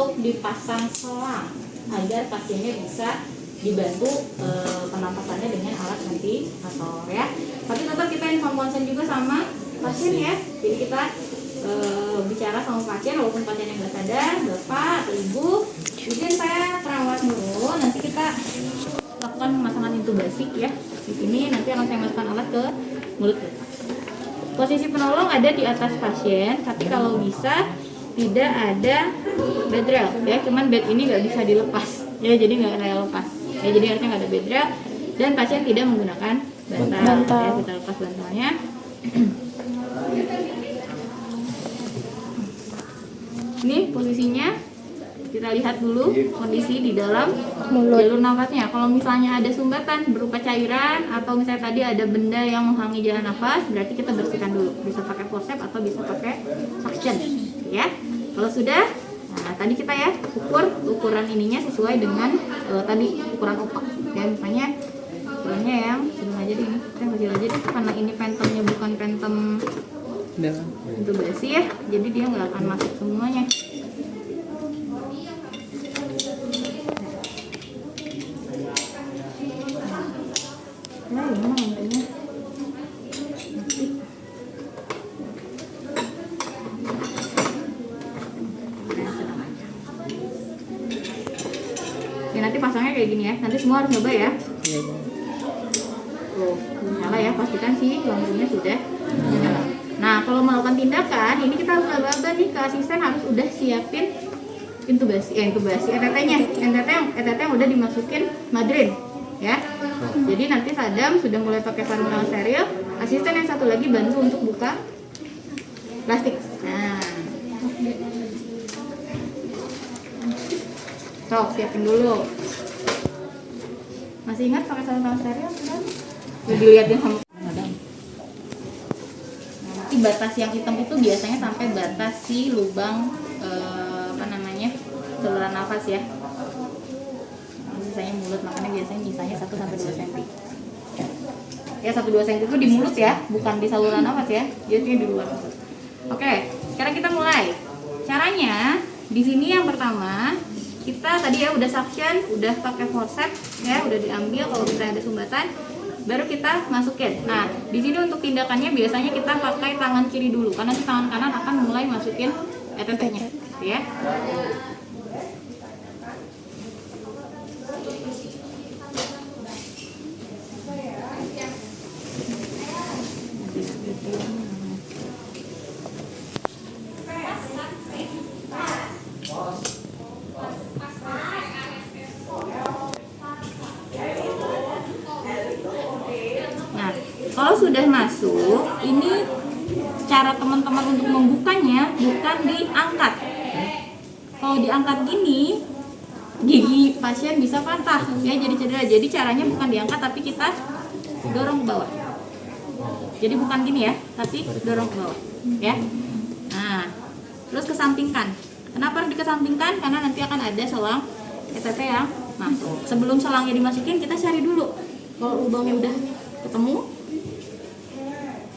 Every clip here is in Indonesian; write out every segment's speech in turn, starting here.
untuk dipasang selang agar pasiennya bisa dibantu pernapasannya dengan alat ventilator ya. Tapi tetap kita inform konsen juga sama pasien ya. Jadi kita bicara sama pasien walaupun pasiennya nggak sadar, bapak atau ibu, izin saya terawat dulu. Nanti kita lakukan pemasangan intubasi ya. Di sini nanti akan saya masukkan alat ke mulut kita. Posisi penolong ada di atas pasien, tapi kalau bisa tidak ada bed rail ya. Cuman bed ini nggak bisa dilepas ya, jadi nggak ada lepas. Ya, jadi artinya nggak ada bed rail dan pasien tidak menggunakan bantal. Ya, kita lepas bantalnya. Ini posisinya kita lihat dulu kondisi di dalam jalur nafasnya. Kalau misalnya ada sumbatan berupa cairan atau misalnya tadi ada benda yang menghalangi jalan nafas, berarti kita bersihkan dulu. Bisa pakai forceps atau bisa pakai suction, ya. Kalau sudah, nah tadi kita ya ukuran ininya sesuai dengan tadi ukuran opak. Ya misalnya ukurannya yang sedang aja ini, kita kecil aja deh karena ini pentomnya bukan pentom intubasi ya, jadi dia nggak akan masuk semuanya. Nah, ini mah nantinya nanti pasangnya kayak gini ya. Nanti semua harus nyoba ya. Tuh, nyala ya, pastikan sih lampunya sudah nyala. Nah, kalau melakukan tindakan, ini kita harus aba-aba nih ke asisten harus udah siapin intubasi ETT-nya. ETT yang udah dimasukin madrin ya. Jadi nanti Sadam sudah mulai pakai sarung steril, asisten yang satu lagi bantu untuk buka plastik. Nah, sok siapin dulu. Masih ingat pakai sarung steril kan? Udah dilihatin sama Sadam. Nanti batas yang hitam itu biasanya sampai batas si lubang saluran nafas ya. Sisanya mulut, makanya biasanya misalnya 1-2 cm. Ya 1-2 cm itu di mulut ya, bukan di saluran nafas ya. Jadi di luar mulut. Oke, sekarang kita mulai. Caranya di sini yang pertama kita tadi ya udah suction, udah pakai forceps ya, udah diambil kalau misalnya ada sumbatan, baru kita masukin. Nah, di sini untuk tindakannya biasanya kita pakai tangan kiri dulu, karena di tangan kanan akan mulai masukin ETT-nya, gitu ya. Kalau sudah masuk, ini cara teman-teman untuk membukanya bukan diangkat. Kalau diangkat gini, gigi pasien bisa patah, ya jadi cedera. Jadi caranya bukan diangkat, tapi kita dorong ke bawah. Jadi bukan gini ya, tapi dorong ke bawah, ya. Nah, terus kesampingkan. Kenapa harus dikesampingkan? Karena nanti akan ada selang ETT yang masuk. Sebelum selangnya dimasukin, kita cari dulu. Kalau lubangnya udah ketemu,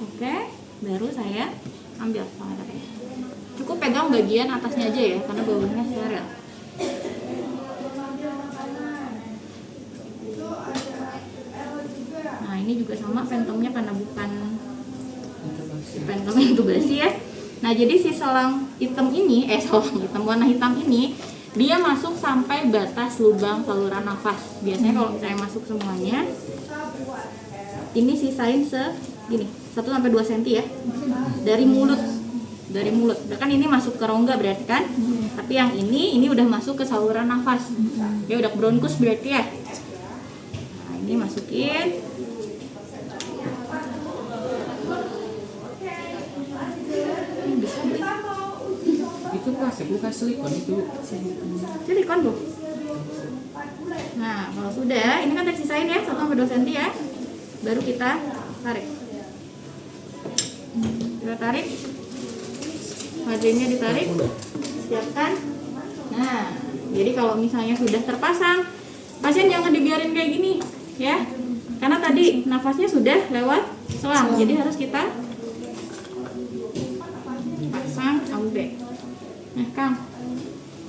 oke, baru saya ambil ETT-nya. Cukup pegang bagian atasnya aja ya, karena bawahnya steril. Nah, ini juga sama pentomnya karena bukan pentom intubasi ya. Nah, jadi si selang hitam ini, selang hitam warna hitam ini, dia masuk sampai batas lubang saluran nafas. Biasanya kalau misalnya masuk semuanya, ini sisain segini, 1-2 cm ya, dari mulut. Kan ini masuk ke rongga berarti kan, tapi yang ini udah masuk ke saluran nafas. Ya udah bronkus berarti ya. Nah, ini masukin. Itu plastik bukan silikon itu. Silikon bu. Nah, kalau sudah, ini kan tersisain ya 1-2 cm ya. Baru kita tarik. Kita tarik. Madrinnya ditarik. Siapkan. Nah, jadi kalau misalnya sudah terpasang, pasien jangan dibiarin kayak gini, ya. Karena tadi nafasnya sudah lewat selang, jadi harus kita pasang AUB. Nah, Kang,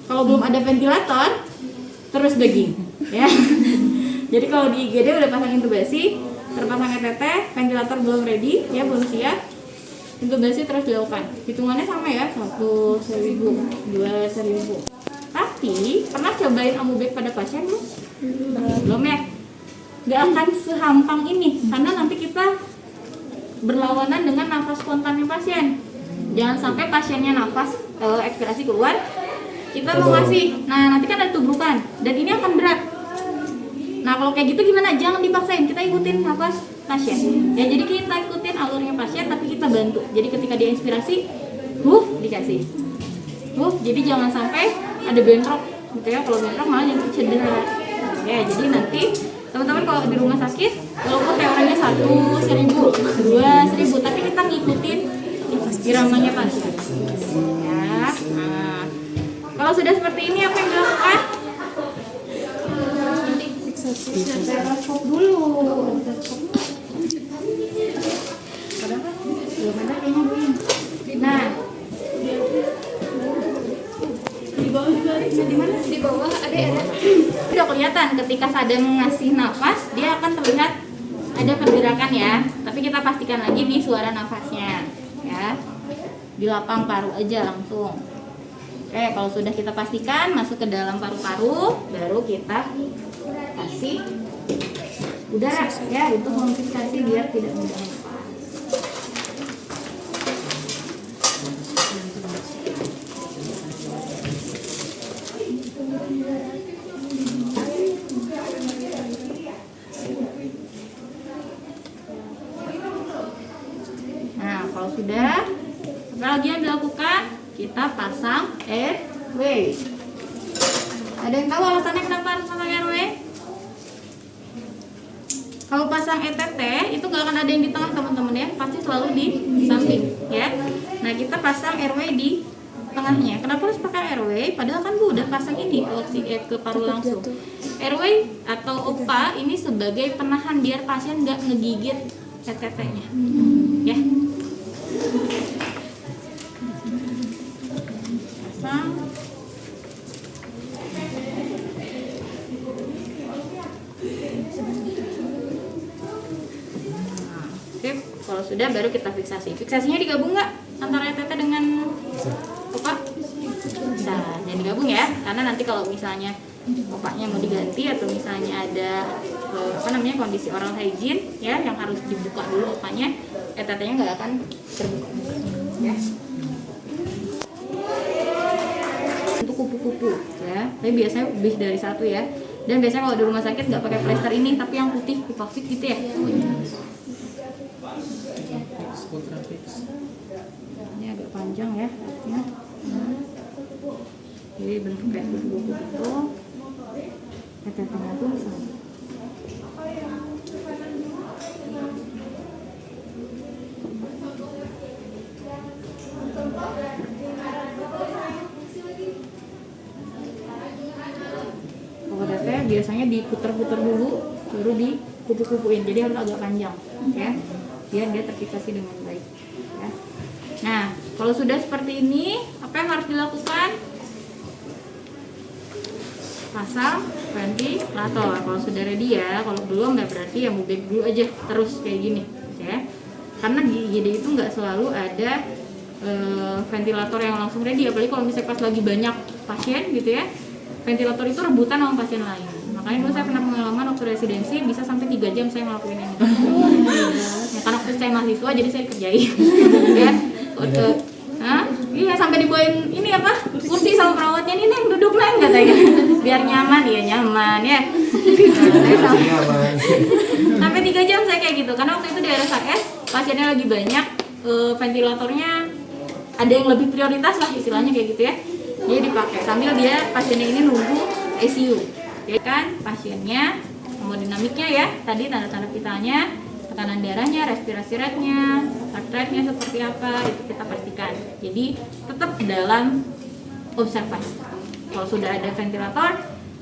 Kalau belum ada ventilator, terus begging, ya. Jadi kalau di IGD udah pasang intubasi, terpasang ETT, ventilator belum ready, ya belum siap, intubasi terus dilakukan. Hitungannya sama ya, 1.000, 2.000. Tapi pernah cobain amubek pada pasien belum? Belum ya? Gak akan sehampang ini, karena nanti kita berlawanan dengan nafas spontannya pasien. Jangan sampai pasiennya nafas ekspirasi keluar, kita mau ngasih. Nah nanti kan ada tubrukan dan ini akan berat. Nah kalau kayak gitu gimana? Jangan dipaksain, kita ikutin nafas pasien. Ya jadi kita ikutin alurnya pasien tapi kita bantu. Jadi ketika dia inspirasi, dikasih. Jadi jangan sampai ada bentrok gitu ya. Kalau bentrok malah jadi cedera. Ya jadi nanti teman-teman kalau di rumah sakit walaupun teorinya 1.000, 2.000 tapi kita ngikutin iramanya pasien. Ya. Nah, kalau sudah seperti ini apa yang dilakukan? Stetoskop dulu. Padahal belum ada kayaknya Bu. Nah, di bawah juga ada. Di mana? Di bawah ada. Udah kelihatan ketika Sadam ngasih nafas, dia akan terlihat ada pergerakan ya. Tapi kita pastikan lagi nih suara nafasnya, ya. Di lapang paru aja langsung. Oke, kalau sudah kita pastikan masuk ke dalam paru-paru, baru kita kasih udara ya untuk memfiksasi biar tidak mudah lepas. Nah, kalau sudah, apa lagi yang dilakukan? Kita pasang airway. Ada yang tahu alasannya kenapa harus pasang airway? Kalau pasang ETT itu nggak akan ada yang di tengah teman-teman ya, pasti selalu di samping ya. Nah kita pasang airway di tengahnya. Kenapa harus pakai airway? Padahal kan Bu udah pasang ini ke paru langsung. Airway atau OPA ini sebagai penahan biar pasien nggak ngegigit ETT-nya, ya. Pasang. Kalau sudah baru kita fiksasi. Fiksasinya digabung nggak antara ETT dengan OPA? Bisa, jangan digabung ya. Karena nanti kalau misalnya OPA-nya mau diganti atau misalnya ada kondisi oral hygiene ya yang harus dibuka dulu OPA-nya, ETT-nya nggak akan terbuka. Ya. Untuk kupu-kupu ya. Tapi biasanya lebih dari satu ya. Dan biasanya kalau di rumah sakit nggak pakai plester ini, tapi yang putih Pipafik gitu ya. Ini agak panjang ya, jadi bentuk kayak kupu-kupu gitu. ETT-nya tuh sama. Kalau ETT biasanya diputer-puter dulu, baru dikupu-kupuin. Jadi harus agak panjang, ya. Biar dia terfiksasi dengan baik ya. Nah kalau sudah seperti ini apa yang harus dilakukan? Pasang ventilator. Kalau sudah ready ya, kalau belum ya berarti ya mau back dulu aja terus kayak gini ya. Karena di IGD itu nggak selalu ada ventilator yang langsung ready, apalagi kalau misalnya pas lagi banyak pasien gitu ya, ventilator itu rebutan sama pasien lain. Makanya dulu saya pernah pengalaman waktu residensi bisa sampai 3 jam saya ngelakuin ini. Ya, karena waktu saya mahasiswa jadi saya kerjain. Ya. Iya sampai dibawain ini apa? Kursi sama perawatnya, ini Neng duduk Neng katanya. Biar nyaman ya nyaman ya. Sampai 3 jam saya kayak gitu karena waktu itu di RSAS pasiennya lagi banyak, ventilatornya ada yang lebih prioritas lah istilahnya kayak gitu ya. Jadi dipakai sambil dia pasiennya ini nunggu ICU. Ya kan pasiennya hemodinamiknya ya, tadi tanda-tanda vitalnya, tekanan darahnya, respirasi rate-nya, heart rate-nya seperti apa itu kita pastikan. Jadi tetap dalam observasi. Kalau sudah ada ventilator,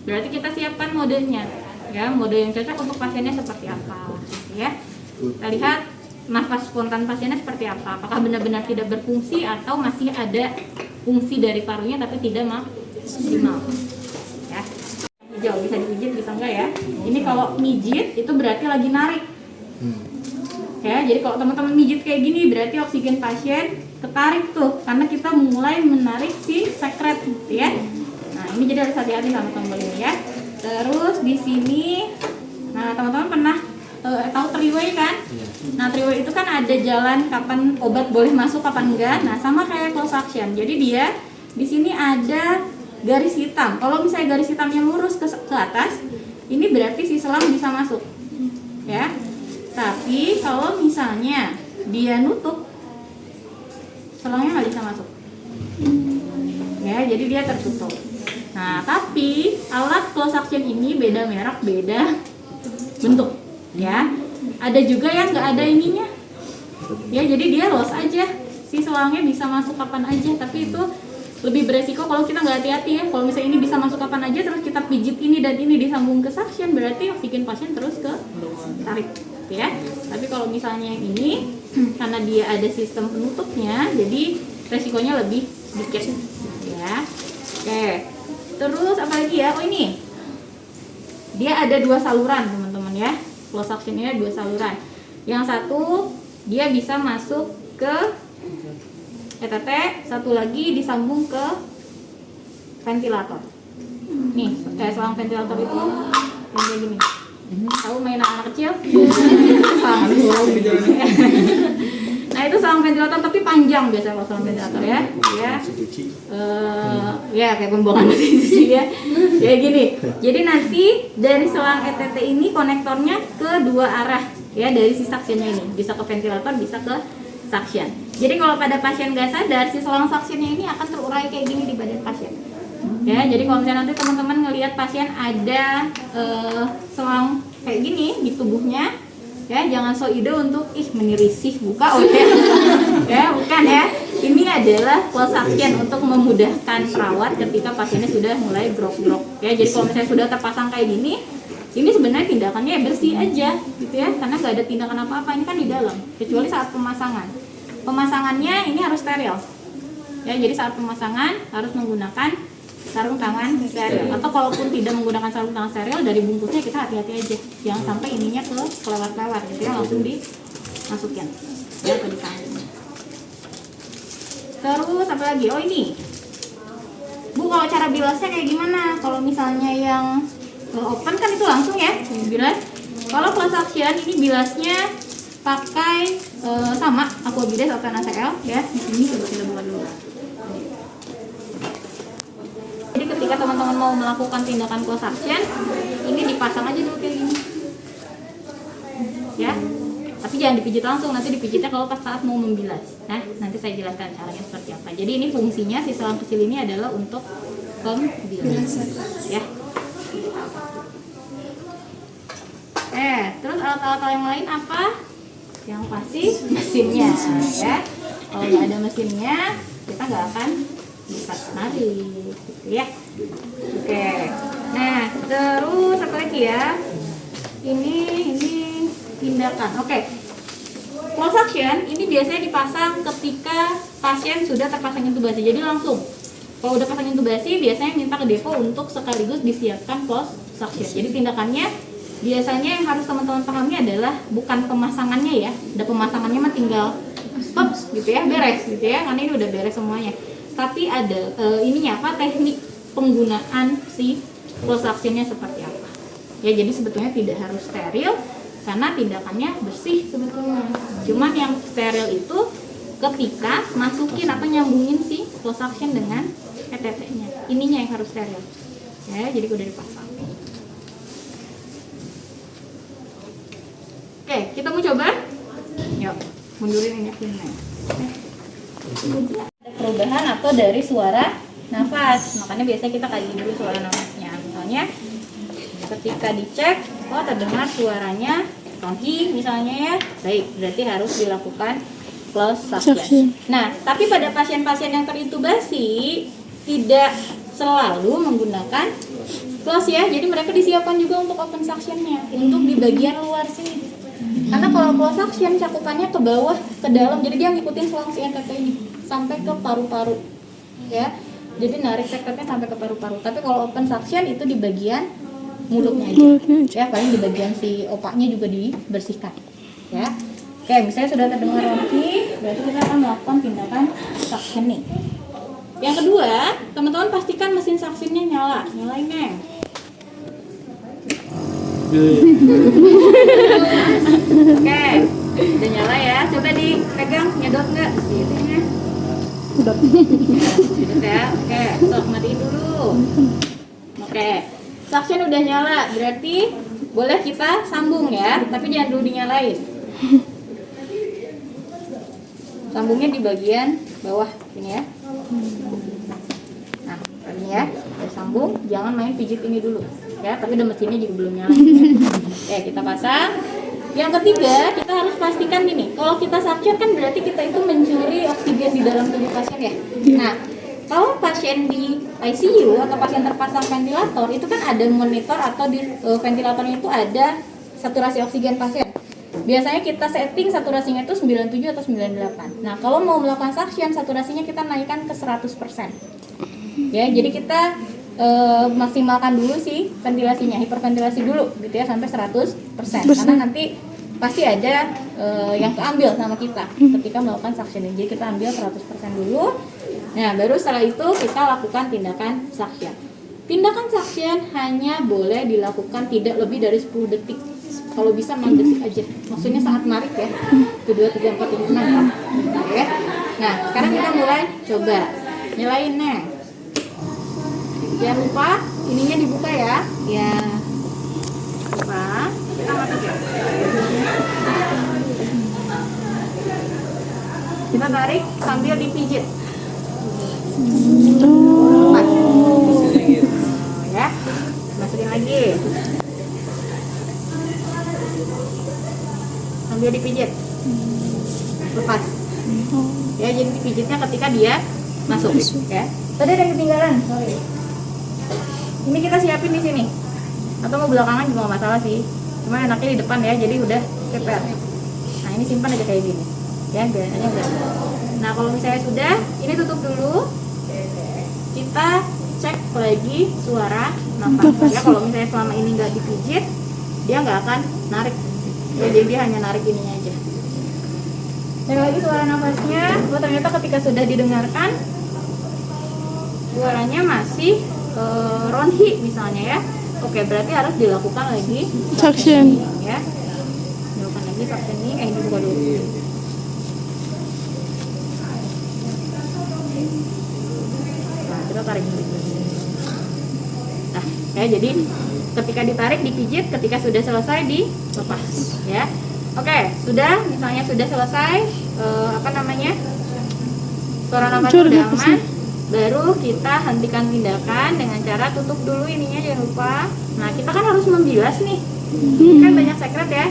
berarti kita siapkan modenya, ya mode yang cocok untuk pasiennya seperti apa, ya. Kita lihat nafas spontan pasiennya seperti apa, apakah benar-benar tidak berfungsi atau masih ada fungsi dari parunya tapi tidak maksimal. Ya. Hijau bisa dipijit bisa enggak ya? Ini kalau mijit itu berarti lagi narik. Ya, jadi kalau teman-teman mijit kayak gini berarti oksigen pasien ketarik tuh karena kita mulai menarik si sekret gitu ya. Nah, ini jadi harus hati-hati sama tombol ini ya. Terus di sini nah, teman-teman pernah tahu three-way kan? Nah, three-way itu kan ada jalan kapan obat boleh masuk kapan enggak. Nah, sama kayak close suction. Jadi dia di sini ada garis hitam. Kalau misalnya garis hitamnya lurus ke atas, ini berarti si selang bisa masuk. Ya. Tapi kalau misalnya dia nutup, selangnya nggak bisa masuk. Ya, jadi dia tertutup. Nah, tapi alat close suction ini beda merek, beda bentuk. Ya, ada juga yang nggak ada ininya. Ya, jadi dia los aja. Si selangnya bisa masuk kapan aja. Tapi itu lebih beresiko kalau kita nggak hati-hati ya. Kalau misalnya ini bisa masuk kapan aja, terus kita pijit ini dan ini disambung ke suction, berarti oksigen pasien terus ke tarik. Ya, tapi kalau misalnya yang ini karena dia ada sistem penutupnya, jadi resikonya lebih sedikit ya. Oke, terus apa lagi ya? Oh, ini dia ada dua saluran teman-teman ya. Close suction ini ada dua saluran. Yang satu dia bisa masuk ke ETT, satu lagi disambung ke ventilator. Nih, kayak selang ventilator itu yang kayak gini. Tahu mainan anak kecil? Nah, itu selang ventilator tapi panjang biasanya kalau selang ventilator ya. Ya kayak pembuangan mesin cuci ya. Kayak gini. Jadi nanti dari selang ETT ini konektornya ke dua arah ya, dari si suctionnya ini bisa ke ventilator, bisa ke suction. Jadi kalau pada pasien nggak sadar, si selang suctionnya ini akan terurai kayak gini di badan pasien. Ya, jadi kalau misalnya nanti teman-teman ngelihat pasien ada selang kayak gini di tubuhnya, ya jangan so ide untuk menirisih buka ya, bukan ya. Ini adalah close suction untuk memudahkan perawat ketika pasiennya sudah mulai grok-grok. Ya, jadi kalau misalnya sudah terpasang kayak gini, ini sebenarnya tindakannya bersih aja, gitu ya, karena nggak ada tindakan apa-apa. Ini kan di dalam, kecuali saat pemasangan. Pemasangannya ini harus steril. Ya, jadi saat pemasangan harus menggunakan sarung tangan steril, atau kalaupun tidak menggunakan sarung tangan steril, dari bungkusnya kita hati-hati aja, jangan sampai ininya kelewat-lewat gitu ya, langsung dimasukin ya ke disambung. Terus apa lagi? Oh, ini Bu, kalau cara bilasnya kayak gimana? Kalau misalnya yang open kan itu langsung ya bilas. Kalau close suction ini bilasnya pakai sama Aquabides atau NaCl ya. Di sini coba kita buka dulu. Jadi ketika teman-teman mau melakukan tindakan close suction, ini dipasang aja dulu kayak gini. Ya. Tapi jangan dipijit langsung, nanti dipijitnya kalau pas saat mau membilas. Nah, nanti saya jelaskan caranya seperti apa. Jadi ini fungsinya si selang kecil ini adalah untuk pembilasan. Ya. Terus alat-alat yang lain apa? Yang pasti mesinnya, ya. Kalau nggak ada mesinnya, kita nggak akan bisa narik, gitu ya. Oke. Nah, terus apa lagi ya? Ini tindakan. Oke. Close suction ini biasanya dipasang ketika pasien sudah terpasang intubasi. Jadi langsung. Kalau udah pasang intubasi, biasanya minta ke depo untuk sekaligus disiapkan close suction. Jadi tindakannya biasanya yang harus teman-teman pahami adalah bukan pemasangannya ya. Udah pemasangannya mah tinggal stop gitu ya, beres gitu ya. Karena ini udah beres semuanya. Tapi ada ininya apa? Teknik penggunaan si close suction-nya seperti apa. Ya, jadi sebetulnya tidak harus steril karena tindakannya bersih sebetulnya. Cuman yang steril itu ketika masukin atau nyambungin si close suction dengan ETT-nya. Ininya yang harus steril. Ya, jadi udah dipasang. Oke, kita mau coba? Yuk, mundurin ini sini. Ada perubahan atau dari suara nafas. Makanya biasanya kita kaji dulu suara nafasnya. Misalnya ketika dicek, oh terdengar suaranya rohing misalnya ya, baik, berarti harus dilakukan close suction. Nah, tapi pada pasien-pasien yang terintubasi tidak selalu menggunakan close ya, jadi mereka disiapkan juga untuk open suction-nya, untuk di bagian luar sini. Karena kalau close suction cakupannya ke bawah, ke dalam, jadi dia ngikutin selang si ETT ini sampai ke paru-paru. Ya, Jadi narik sekretnya sampai ke paru-paru. Tapi kalau open suction itu di bagian mulutnya aja. Mulutnya aja. Ya, paling di bagian si opaknya juga dibersihkan. Ya. Oke, misalnya sudah terdengar ronki, berarti kita akan melakukan tindakan suctioning. Yang kedua, teman-teman pastikan mesin suctionnya nyala. Nyalain, Neng. Oke, udah nyala ya. Coba dipegang, nyedot nggak? Itunya. Nyedot ya. Oke, sok matiin dulu. Oke, suction udah nyala. Berarti boleh kita sambung ya, tapi jangan dulu dinyalain. Sambungnya di bagian bawah ini ya. Nah, ini ya, udah sambung. Jangan main pijit ini dulu ya, tapi udah mesinnya juga belum nyala ya. Kita pasang. Yang ketiga, kita harus pastikan gini, kalau kita suction kan berarti kita itu mencuri oksigen di dalam tubuh pasien ya. Nah, kalau pasien di ICU atau pasien terpasang ventilator, itu kan ada monitor atau di ventilatornya itu ada saturasi oksigen pasien. Biasanya kita setting saturasinya itu 97 atau 98. Nah, kalau mau melakukan suction, saturasinya kita naikkan ke 100%. Ya, jadi kita maksimalkan dulu sih ventilasinya, hiperventilasi dulu gitu ya sampai 100%. Karena nanti pasti ada yang keambil sama kita ketika melakukan suctioning. Jadi kita ambil 100% dulu. Nah, baru setelah itu kita lakukan tindakan suction. Tindakan suction hanya boleh dilakukan tidak lebih dari 10 detik. Kalau bisa 6 detik aja. Maksudnya sangat menarik ya. 1, 2, 3, 4, 5, 6. Oke. Nah, sekarang kita mulai coba. Nyalain, Neng. Jangan lupa ininya dibuka ya. Ya. Buka. Kita masukin. Kita tarik sambil dipijit. Lepas. Ya. Masukin lagi. Sambil dipijit. Lepas. Ya, jadi dipijitnya ketika dia masuk ya. Tadi ada yang ketinggalan. Sorry. Ini kita siapin di sini. Atau mau belakangan juga nggak masalah sih. Cuma enaknya di depan ya, jadi udah ceper. Nah, ini simpan aja kayak gini. Ya, biasanya udah. Nah, kalau misalnya sudah, ini tutup dulu. Kita cek lagi suara nafas. Ya, kalau misalnya selama ini nggak dipijit, dia nggak akan narik. Ya, jadi dia hanya narik ininya aja. Cek lagi suara nafasnya. Oh, ternyata ketika sudah didengarkan, suaranya masih ronhi misalnya ya. Oke, berarti harus dilakukan lagi Suction. ya. Dilakukan lagi suctioning. Ini buka dulu. Nah, kita tarik dulu. Nah, ya, jadi ketika ditarik dipijit, ketika sudah selesai dilepas ya. Oke, sudah misalnya sudah selesai suara nafas sudah aman. Baru kita hentikan tindakan dengan cara tutup dulu ininya, jangan lupa. Nah, kita kan harus membilas nih. Ini kan banyak sekret ya.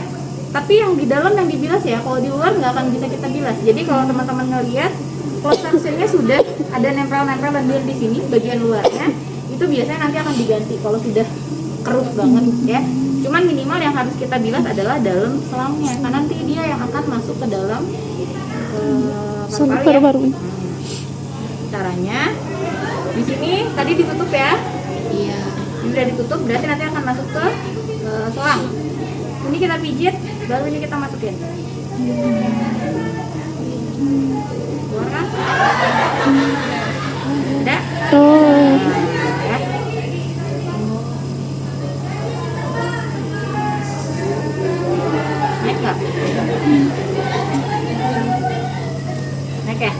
Tapi yang di dalam yang dibilas ya, kalau di luar nggak akan bisa kita bilas. Jadi kalau teman-teman ngelihat close suctionnya sudah ada nempel-nempel di sini bagian luarnya, itu biasanya nanti akan diganti kalau sudah keruh banget ya. Cuman minimal yang harus kita bilas adalah dalam selangnya, karena nanti dia yang akan masuk ke dalam paru-paru ya. Caranya di sini tadi ditutup ya. Iya. Ini udah ditutup, berarti nanti akan masuk ke selang. Ini kita pijit, baru ini kita masukin. Keluar kan? Udah? Oh. Ya. Naik nggak? Naik ya?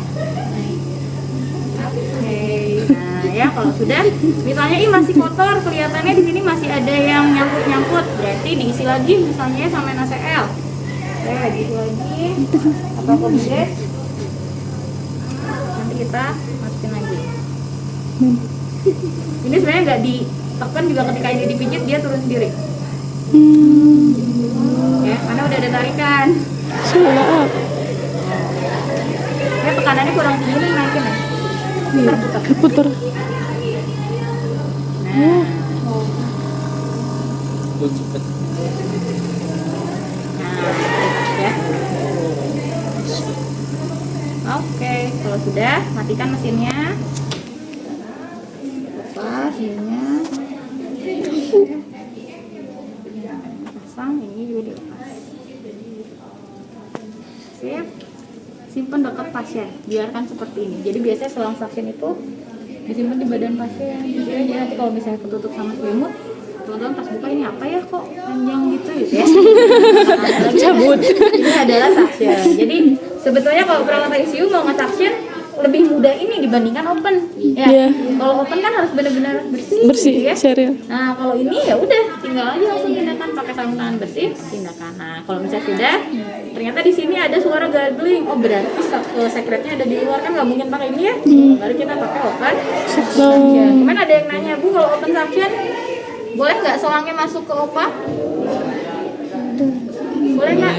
Ya, kalau sudah misalnya ini masih kotor, kelihatannya di sini masih ada yang nyangkut-nyangkut, berarti diisi lagi misalnya sama NaCl. Oke, diisi lagi atau komdes. Nanti kita masukin lagi. Ini sebenarnya nggak ditekan juga, ketika ini dipijit dia turun sendiri. Ya, karena udah ada tarikan. Salah. Ya, tekanannya kurang tinggi nih, naikin ya. Putar. Nah, Cepet. ya. Oke, kalau sudah matikan mesinnya. hasilnya. Pasang ini juga dilepas. Sip. Simpan dekat pasien, biarkan seperti ini. Jadi biasanya selang suction itu disimpan di badan pasien. Jadi nanti kalau misalnya ketutup sama selimut, teman-teman pas buka ini apa ya kok panjang gitu ya. Cabut. Ini adalah suction. Jadi sebetulnya kalau perawat ICU mau nge-suction lebih mudah ini dibandingkan open. Ya. Iya. Kalau open kan harus benar-benar bersih, Bersih, gitu ya. steril. Nah, kalau ini ya udah tinggal aja langsung tindakan pakai sarung tangan bersih, tindakan. Nah, kalau misalnya sudah ternyata di sini ada suara gargling. Oh, berarti sekretnya ada di luar, kan nggak mungkin pakai ini ya. Baru kita pakai open suction. Cuman ada yang nanya, Bu, kalau open suction boleh nggak selangnya masuk ke opa? Boleh nggak?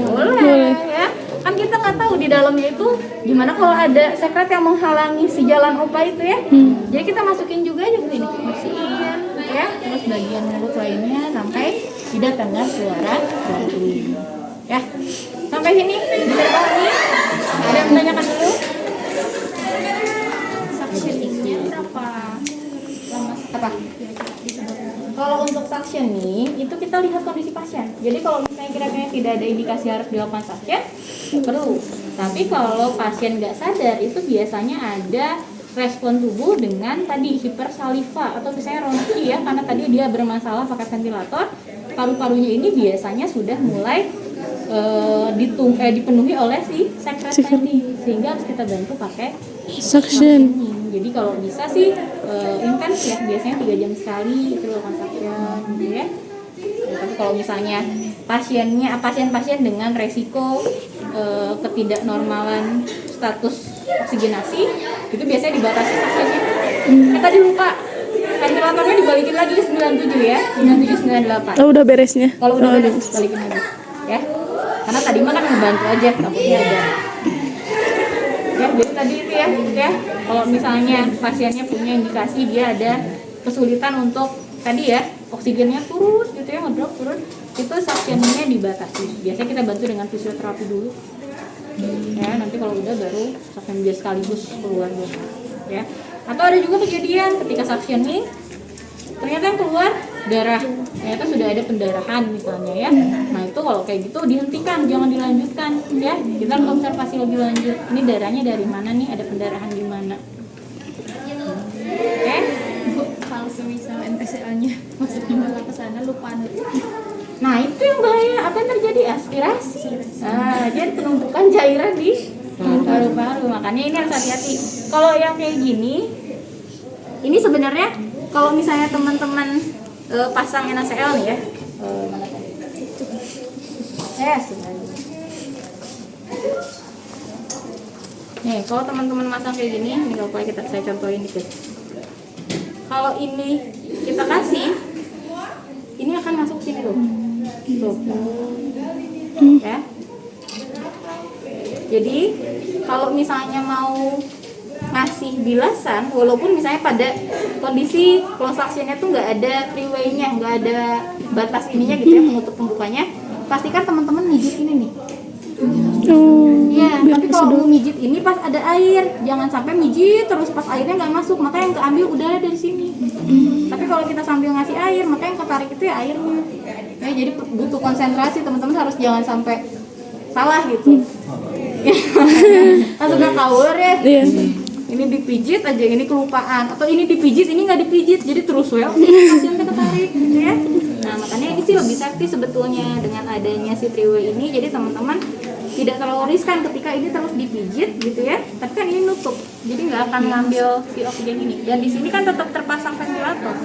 Boleh. Ya. Kan kita nggak tahu di dalamnya itu gimana kalau ada sekret yang menghalangi si jalan opa itu ya. Jadi kita masukin juga aja begini, bersihin ya, terus bagian mulut lainnya sampai tidak terdengar suara gargling. Ya, sampai sini bisa dipahami? Ada yang menanyakan dulu? Suctioningnya berapa lama? Apa? Kalau untuk suctioning itu kita lihat kondisi pasien. Jadi kalau misalnya kira-kira tidak ada indikasi harus dilakukan suction, perlu. Tapi kalau pasien nggak sadar itu biasanya ada respon tubuh dengan tadi hipersaliva atau misalnya ronsi ya, karena tadi dia bermasalah pakai ventilator, paru-parunya ini biasanya sudah mulai dipenuhi oleh si sekret tadi, sehingga harus kita bantu pakai Suction. Jadi kalau bisa sih intens ya, biasanya 3 jam sekali itu lakukan suction gitu ya. Tapi kalau misalnya pasien-pasien dengan resiko ketidaknormalan status oksigenasi itu biasanya dibatasi suctionnya. Tadi lupa ventilatornya dibalikin lagi ke 97 ya, 97 98. Oh, udah beresnya. Kalau udah beres balikin lagi ya. Karena tadi mah kan ngebantu aja, takutnya ada. Ya, jadi tadi itu ya. Kalau misalnya pasiennya punya indikasi dia ada kesulitan untuk tadi ya, oksigennya turun gitu ya, ngedrop turun, itu suctioningnya dibatasi. Biasanya kita bantu dengan fisioterapi dulu. Ya, nanti kalau udah baru suction biar sekaligus keluar gitu. Ya. Atau ada juga kejadian ketika suctioning ternyata yang keluar darah, ternyata sudah ada pendarahan misalnya ya. Nah itu kalau kayak gitu dihentikan, jangan dilanjutkan ya. Kita harus observasi lebih lanjut. Ini darahnya dari mana nih? Ada pendarahan di mana? Oke? Kalau semisal MPCL-nya maksudnya malah ke sana lupa nutup. Nah itu yang bahaya. Apa yang terjadi? Aspirasi. Nah, jadi penumpukan cairan di paru-paru. Makanya ini harus hati-hati. Kalau yang kayak gini, ini sebenarnya kalau misalnya teman-teman pasang NaCl nih ya, mana tadi? Nih, kalau teman-teman masang kayak gini, ini kalau saya contohin dikit. Kalau ini kita kasih, ini akan masuk sini loh. Tuh. Ya. Jadi kalau misalnya mau ngasih bilasan, walaupun misalnya pada kondisi close suction-nya tuh nggak ada freeway-nya, nggak ada batas ininya gitu ya, penutup pembukanya, pastikan teman-teman mijit ini nih. Iya, tapi kalau mau mijit ini pas ada air, jangan sampai mijit terus pas airnya nggak masuk, maka yang keambil udara dari sini. Tapi kalau kita sambil ngasih air, maka yang ketarik itu ya airnya. Ya, jadi butuh konsentrasi, teman-teman harus jangan sampai salah gitu. Langsung ke cover ya. Iya. Ini dipijit aja, ini kelupaan, atau ini dipijit, ini nggak dipijit, jadi terus pasiennya ketarik gitu ya. Nah makanya ini sih lebih safety sebetulnya dengan adanya si freeway ini. Jadi teman-teman tidak terlalu riskan ketika ini terus dipijit gitu ya, tapi kan ini nutup, jadi nggak akan ngambil si oksigen ini. Dan di sini kan tetap terpasang ventilator,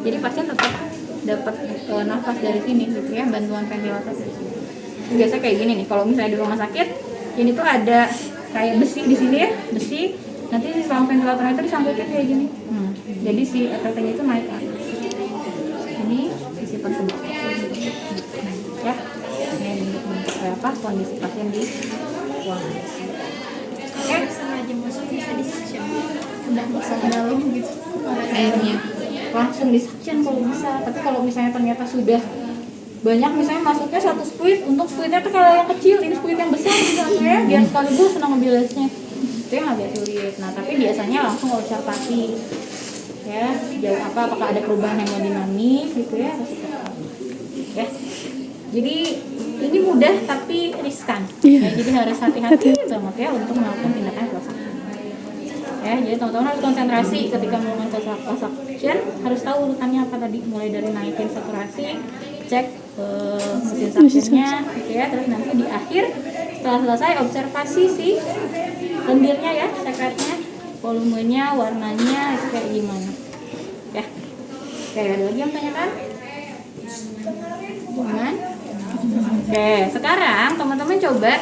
jadi pasien tetap dapat nafas dari sini gitu ya, bantuan ventilator dari sini. Biasa kayak gini nih, kalau misalnya di rumah sakit ini tuh ada kayak besi di sini ya, besi. Nanti si selang ventilatornya itu disangkutin kayak gini. Jadi si EKT-nya itu naik ke atas. Ini sisi tersebut. Ya. Ini bentuk kondisi pasien di ruangan. Oke, Sengaja masuk bisa di suction. udah bisa ke dalam gitu. Airnya langsung di suction kalau bisa. Tapi kalau misalnya ternyata sudah banyak, misalnya masuknya 1 squid, untuk squidnya tuh kalau yang kecil, ini squid yang besar gitu ya, biar sekaligus senang ngebilasnya. Itu yang agak sulit. Nah tapi biasanya langsung observasi ya jauh apakah ada perubahan hemodinamik gitu ya, ya. Jadi ini mudah tapi riskan, ya, jadi harus hati-hati banget ya untuk melakukan tindakan close up. Ya, jadi teman-teman harus konsentrasi ketika melakukan close up action, harus tahu urutannya apa tadi, mulai dari naikin saturasi, cek mesin saksennya, gitu ya, terus nanti di akhir setelah selesai observasi si lendirnya ya, sekretnya, volumenya, warnanya itu kayak gimana, ya. Oke, ada lagi yang tanyakan? Jangan. Oke, sekarang teman-teman coba ya.